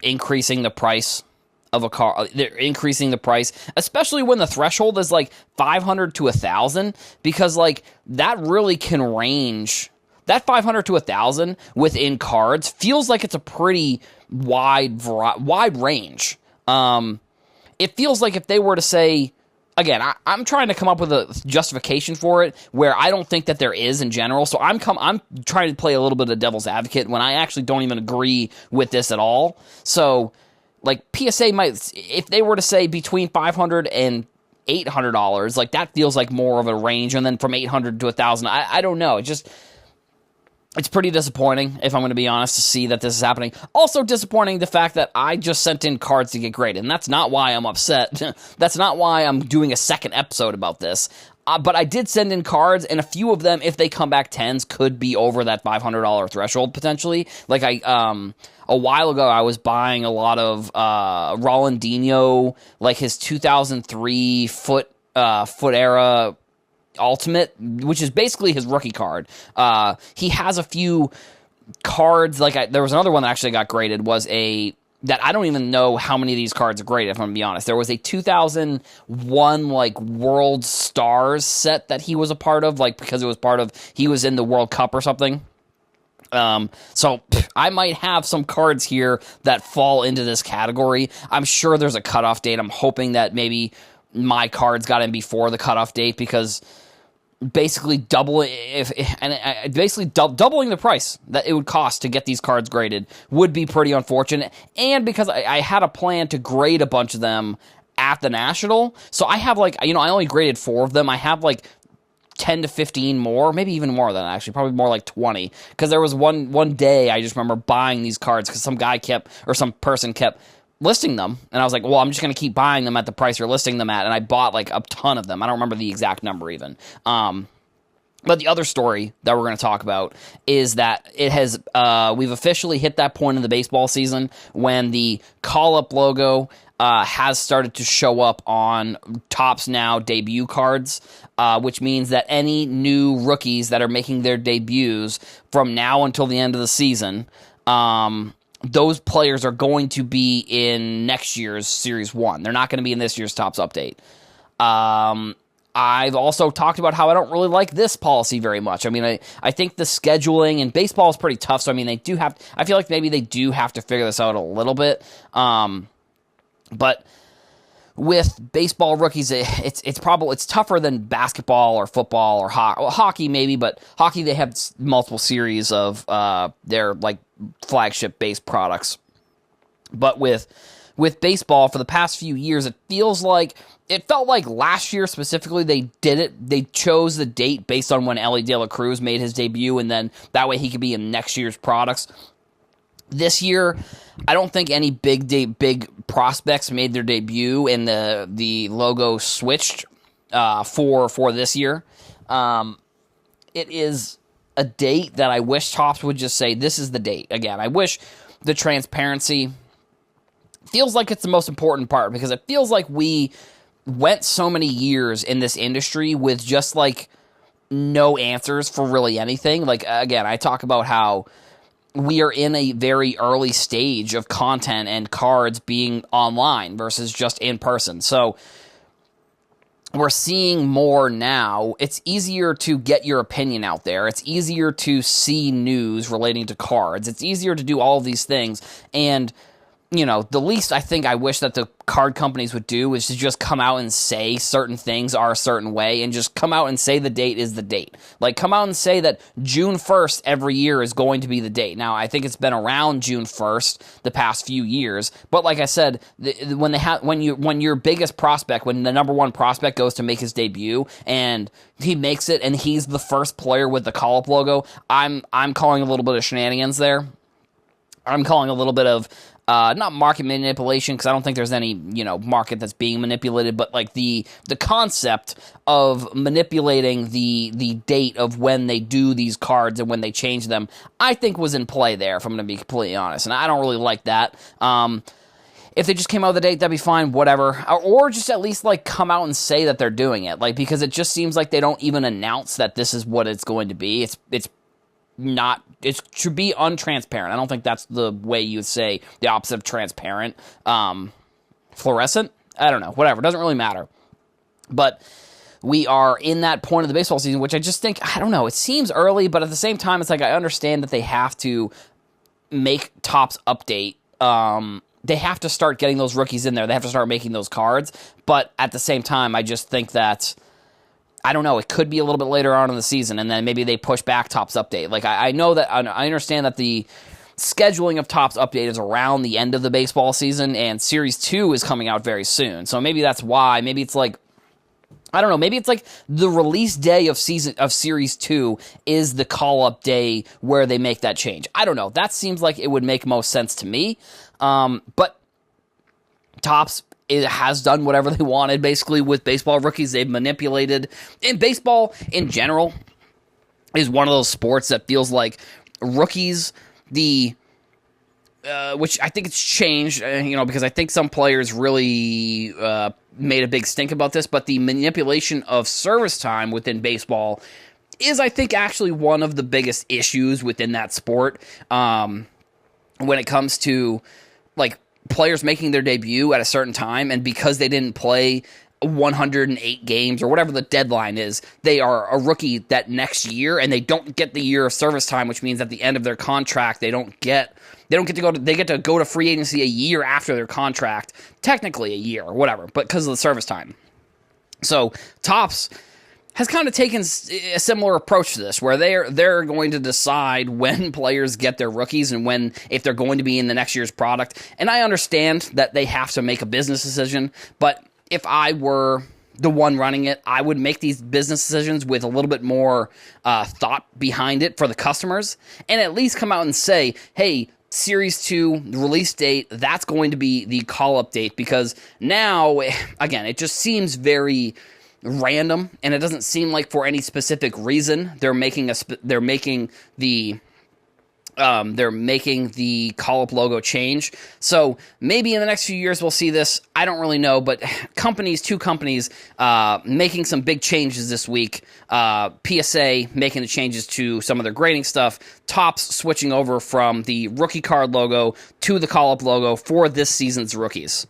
[SPEAKER 1] increasing the price of a car. They're increasing the price, especially when the threshold is like $500 to $1,000, because like that really can range. That $500 to $1,000 within cards feels like it's a pretty wide range. It feels like if they were to say, again, I'm trying to come up with a justification for it where I don't think that there is in general. So I'm trying to play a little bit of devil's advocate when I actually don't even agree with this at all. So like PSA might, if they were to say between $500 and $800, like that feels like more of a range, and then from $800 to $1,000, I don't know. It's pretty disappointing, if I'm going to be honest, to see that this is happening. Also disappointing the fact that I just sent in cards to get graded, and that's not why I'm upset. That's not why I'm doing a second episode about this. But I did send in cards, and a few of them, if they come back 10s, could be over that $500 threshold, potentially. Like, a while ago, I was buying a lot of Rolandinho, like his 2003 foot era Ultimate, which is basically his rookie card. He has a few cards, like there was another one that actually got graded, was a that I don't even know how many of these cards are graded, if I'm going to be honest. There was a 2001, like, World Stars set that he was a part of, like, because it was he was in the World Cup or something. So I might have some cards here that fall into this category. I'm sure there's a cutoff date. I'm hoping that maybe my cards got in before the cutoff date, because basically doubling the price that it would cost to get these cards graded would be pretty unfortunate. And because I had a plan to grade a bunch of them at the National, so I have, like, I only graded 4 of them. I have like 10 to 15 more, maybe even more than that, actually, probably more like 20, because there was one day I just remember buying these cards because some person kept listing them, and I was like, well, I'm just going to keep buying them at the price you're listing them at, and I bought like a ton of them. I don't remember the exact number even. But the other story that we're going to talk about is that we've officially hit that point in the baseball season when the call-up logo has started to show up on Topps Now debut cards, which means that any new rookies that are making their debuts from now until the end of the season, those players are going to be in next year's Series 1. They're not going to be in this year's Topps update. I've also talked about how I don't really like this policy very much. I mean, I think the scheduling in baseball is pretty tough, so I mean, I feel like maybe they do have to figure this out a little bit. But with baseball rookies, it's tougher than basketball or football or hockey maybe, but hockey, they have multiple series of their like flagship based products. But with baseball, for the past few years, it felt like last year specifically they chose the date based on when Ellie De La Cruz made his debut, and then that way he could be in next year's products. This year, I don't think any big prospects made their debut, and the logo switched for this year. It is a date that I wish Topps would just say, this is the date. Again, I wish the transparency feels like it's the most important part, because it feels like we went so many years in this industry with just like no answers for really anything. Like, again, I talk about how we are in a very early stage of content and cards being online versus just in person. So we're seeing more now. It's easier to get your opinion out there. It's easier to see news relating to cards. It's easier to do all of these things. And the least I think I wish that the card companies would do is to just come out and say certain things are a certain way, and just come out and say the date is the date. Like, come out and say that June 1st every year is going to be the date. Now, I think it's been around June 1st the past few years, but like I said, when your biggest prospect, when the number one prospect goes to make his debut and he makes it and he's the first player with the call-up logo, I'm calling a little bit of shenanigans there. I'm calling a little bit of not market manipulation, because I don't think there's any, market that's being manipulated, but like the concept of manipulating the date of when they do these cards and when they change them, I think was in play there, if I'm going to be completely honest, and I don't really like that. If they just came out with a date, that'd be fine, whatever. Or just at least like come out and say that they're doing it, like, because it just seems like they don't even announce that this is what it's going to be. It should be untransparent. I don't think that's the way you would say the opposite of transparent. Fluorescent? I don't know. Whatever. It doesn't really matter. But we are in that point of the baseball season, which I just think, I don't know, it seems early, but at the same time, it's like I understand that they have to make Topps update. They have to start getting those rookies in there. They have to start making those cards. But at the same time, I just think that, I don't know, it could be a little bit later on in the season, and then maybe they push back Topps update. Like, I know that, I understand that the scheduling of Topps update is around the end of the baseball season, and Series 2 is coming out very soon. So maybe that's why. Maybe it's like, I don't know, maybe it's like the release day of Series 2 is the call-up day where they make that change. I don't know. That seems like it would make most sense to me. But Topps, it has done whatever they wanted, basically, with baseball rookies. They've manipulated. And baseball, in general, is one of those sports that feels like rookies, which I think it's changed, because I think some players really made a big stink about this, but the manipulation of service time within baseball is, I think, actually one of the biggest issues within that sport. When it comes to, like, players making their debut at a certain time, and because they didn't play 108 games or whatever the deadline is, they are a rookie that next year, and they don't get the year of service time, which means at the end of their contract they get to go to free agency a year after their contract, technically a year or whatever, but because of the service time. So Topps has kind of taken a similar approach to this, where they're going to decide when players get their rookies and if they're going to be in the next year's product. And I understand that they have to make a business decision, but if I were the one running it, I would make these business decisions with a little bit more thought behind it for the customers, and at least come out and say, hey, Series 2 release date, that's going to be the call-up date, because now, again, it just seems very random, and it doesn't seem like for any specific reason they're making the call-up logo change. So maybe in the next few years we'll see this. I don't really know, but two companies making some big changes this week. PSA making the changes to some of their grading stuff. Topps switching over from the rookie card logo to the call-up logo for this season's rookies.